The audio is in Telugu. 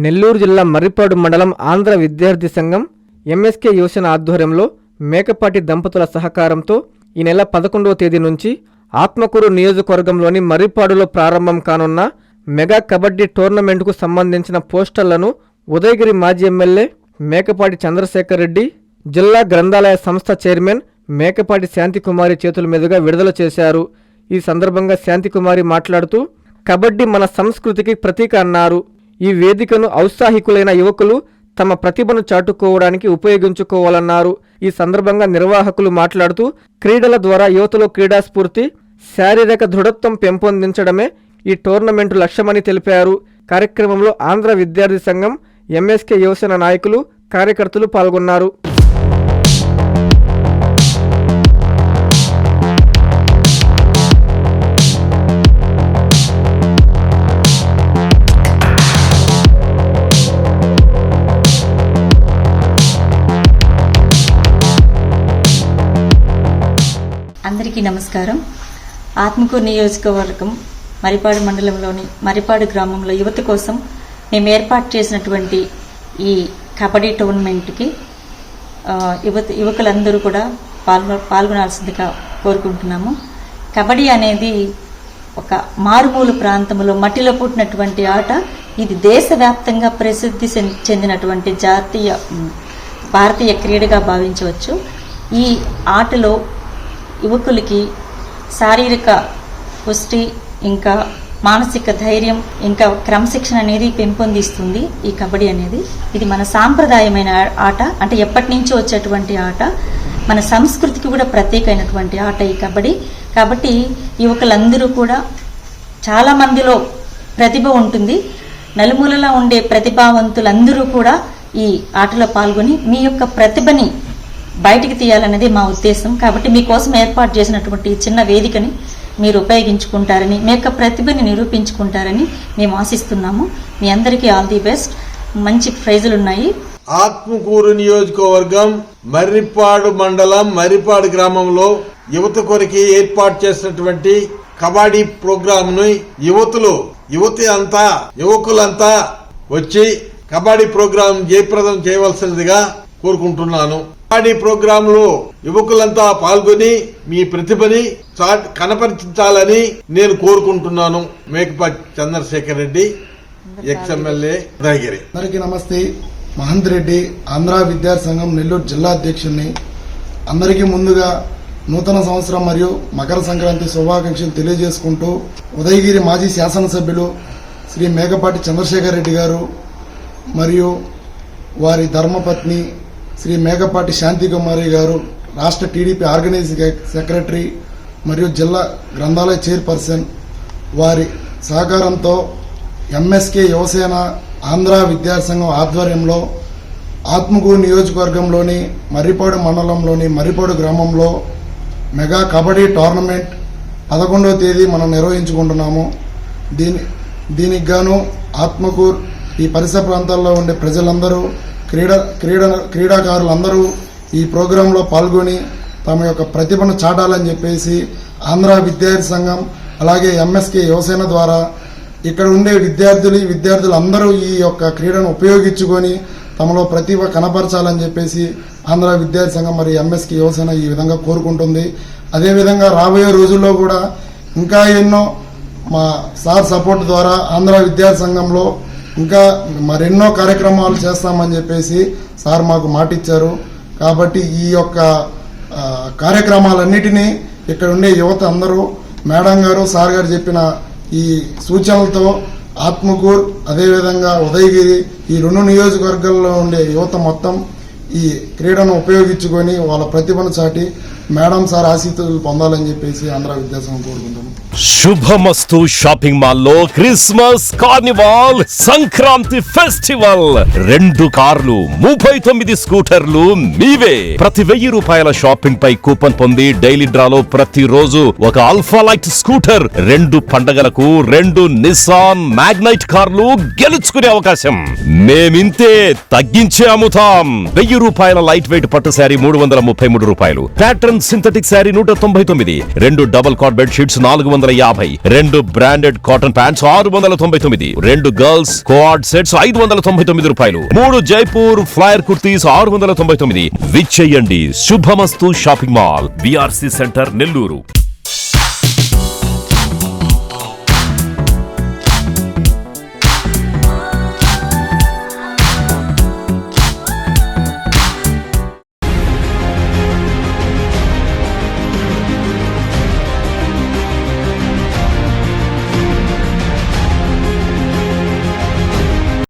నెల్లూరు జిల్లా మర్రిపాడు మండలం ఆంధ్ర విద్యార్థి సంఘం ఎంఎస్కే యువసేన ఆధ్వర్యంలో మేకపాటి దంపతుల సహకారంతో ఈ నెల 11వ తేదీ నుంచి ఆత్మకూరు నియోజకవర్గంలోని మర్రిపాడులో ప్రారంభం కానున్న మెగా కబడ్డీ టోర్నమెంట్కు సంబంధించిన పోస్టర్లను ఉదయగిరి మాజీ ఎమ్మెల్యే మేకపాటి చంద్రశేఖర్ రెడ్డి, జిల్లా గ్రంథాలయ సంస్థ చైర్మన్ మేకపాటి శాంతికుమారి చేతుల మీదుగా విడుదల చేశారు. ఈ సందర్భంగా శాంతికుమారి మాట్లాడుతూ, కబడ్డీ మన సంస్కృతికి ప్రతీక అన్నారు. ఈ వేదికను ఔత్సాహికులైన యువకులు తమ ప్రతిభను చాటుకోవడానికి ఉపయోగించుకోవాలన్నారు. ఈ సందర్భంగా నిర్వాహకులు మాట్లాడుతూ, క్రీడల ద్వారా యువతలో క్రీడాస్ఫూర్తి, శారీరక దృఢత్వం పెంపొందించడమే ఈ టోర్నమెంటు లక్ష్యమని తెలిపారు. కార్యక్రమంలో ఆంధ్ర విద్యార్థి సంఘం ఎంఎస్కే యువసేన నాయకులు, కార్యకర్తలు పాల్గొన్నారు. అందరికీ నమస్కారం. ఆత్మకూరు నియోజకవర్గం మర్రిపాడు మండలంలోని మర్రిపాడు గ్రామంలో యువత కోసం మేము ఏర్పాటు చేసినటువంటి ఈ కబడ్డీ టోర్నమెంట్కి యువకులందరూ కూడా పాల్గొనాల్సిందిగా కోరుకుంటున్నాము. కబడ్డీ అనేది ఒక మారుమూల ప్రాంతంలో మట్టిలో పుట్టినటువంటి ఆట. ఇది దేశవ్యాప్తంగా ప్రసిద్ధి చెందినటువంటి భారతీయ క్రీడగా భావించవచ్చు. ఈ ఆటలో యువకులకి శారీరక పుష్టి, ఇంకా మానసిక ధైర్యం, ఇంకా క్రమశిక్షణ అనేది పెంపొందిస్తుంది ఈ కబడ్డీ అనేది. ఇది మన సాంప్రదాయమైన ఆట, అంటే ఎప్పటి నుంచో వచ్చేటువంటి ఆట, మన సంస్కృతికి కూడా ప్రత్యేకమైనటువంటి ఆట ఈ కబడ్డీ. కాబట్టి యువకులందరూ కూడా, చాలా మందిలో ప్రతిభ ఉంటుంది, నలుమూలలా ఉండే ప్రతిభావంతులందరూ కూడా ఈ ఆటలో పాల్గొని మీ యొక్క ప్రతిభని బయటికి తీయాలనేది మా ఉద్దేశం. కాబట్టి మీకోసం ఏర్పాటు చేసినటువంటి చిన్న వేదికని మీరు ఉపయోగించుకుంటారని, మీ యొక్క ప్రతిభని నిరూపించుకుంటారని మేము ఆశిస్తున్నాము. మీ అందరికీ ఆల్ ది బెస్ట్. మంచి ప్రైజులు ఉన్నాయి. ఆత్మకూరు నియోజకవర్గం మర్రిపాడు మండలం మర్రిపాడు గ్రామంలో యువత కొరికి ఏర్పాటు చేసినటువంటి కబడ్డీ ప్రోగ్రామ్ ను యువకులంతా వచ్చి కబడ్డీ ప్రోగ్రాం జయప్రదం చేయవలసినదిగా కోరుకుంటున్నాను. కబడ్డీ ప్రోగ్రామ్ లో యువకులంతా పాల్గొని మీ ప్రతిభని కనపరిచాలని నేను కోరుకుంటున్నాను. మేకపాటి చంద్రశేఖర్ రెడ్డి, ఎక్స్ఎమ్మెల్యే ఉదయగిరి. అందరికీ నమస్తే. మహంత్ రెడ్డి, ఆంధ్ర విద్యార్థి సంఘం నెల్లూరు జిల్లా అధ్యక్షుడిని. అందరికీ ముందుగా నూతన సంవత్సరం మరియు మకర సంక్రాంతి శుభాకాంక్షలు తెలియజేసుకుంటూ, ఉదయగిరి మాజీ శాసనసభ్యులు శ్రీ మేకపాటి చంద్రశేఖర్ రెడ్డి గారు మరియు వారి ధర్మపత్ని శ్రీ మేకపాటి శాంతికుమారి గారు, రాష్ట్ర టీడీపీ ఆర్గనైజింగ్ సెక్రటరీ మరియు జిల్లా గ్రంథాలయ చైర్పర్సన్, వారి సహకారంతో ఎంఎస్కే యువసేన ఆంధ్ర విద్యార్థి సంఘం ఆధ్వర్యంలో ఆత్మకూరు నియోజకవర్గంలోని మర్రిపాడు మండలంలోని మర్రిపాడు గ్రామంలో మెగా కబడ్డీ టోర్నమెంట్ 11వ తేదీ మనం నిర్వహించుకుంటున్నాము. దీనికి గాను ఆత్మకూరు ఈ పరిసర ప్రాంతాల్లో ఉండే ప్రజలందరూ, క్రీడాకారులందరూ ఈ ప్రోగ్రాంలో పాల్గొని తమ యొక్క ప్రతిభను చాటాలని చెప్పేసి ఆంధ్ర విద్యార్థి సంఘం అలాగే ఎంఎస్కే యువసేన ద్వారా ఇక్కడ ఉండే విద్యార్థులందరూ ఈ యొక్క క్రీడను ఉపయోగించుకొని తమలో ప్రతిభ కనపరచాలని చెప్పేసి ఆంధ్ర విద్యార్థి సంఘం మరి ఎంఎస్కే యువసేన ఈ విధంగా కోరుకుంటుంది. అదేవిధంగా రాబోయే రోజుల్లో కూడా ఇంకా ఎన్నో మా సార్ సపోర్ట్ ద్వారా ఆంధ్ర విద్యార్థి సంఘంలో ఇంకా మరెన్నో కార్యక్రమాలు చేస్తామని చెప్పేసి సార్ మాకు మాటిచ్చారు. కాబట్టి ఈ యొక్క కార్యక్రమాలన్నిటినీ ఇక్కడ ఉండే యువత అందరూ, మేడం గారు, సార్ గారు చెప్పిన ఈ సూచనలతో ఆత్మకూరు అదేవిధంగా ఉదయగిరి ఈ 2 నియోజకవర్గాల్లో ఉండే యువత మొత్తం ఈ క్రీడను ఉపయోగించుకొని వాళ్ళ ప్రతిభను చాటి మేడం సార్ ఆశీస్సులు పొందాలని చెప్పేసి ఆంధ్ర విద్యాసంఘం కోరుకుంటాము. శుభమస్తు షాపింగ్ మాల్ లో క్రిస్మస్ కార్నివాల్ సంక్రాంతి ఫెస్టివల్ 2 కార్లు 39 స్కూటర్లు మీవే. ప్రతి 1000 రూపాయల షాపింగ్ పై కూపన్ పొంది డైలీ డ్రాలో ప్రతిరోజు ఒక ఆల్ఫా లైట్ స్కూటర్, 2 పండగలకు 2 నిస్సాన్ మ్యాగ్నైట్ కార్లు గెలుచుకునే అవకాశం. మేమింతే తగ్గించే అమ్ముతాం. 1000 రూపాయల లైట్ వెయిట్ పట్టు శారీ 333 రూపాయలు, pattern cotton synthetic sari 199, 2 double cot bed sheets 450, 2 branded cotton pants 699, 2 girls co-ord sets 599 రూపాయలు, 3 జైపూర్ ఫ్లైర్ కుర్తీస్ 699. విచ్చేయండి Subhamastu shopping mall, BRC centre, Nellore.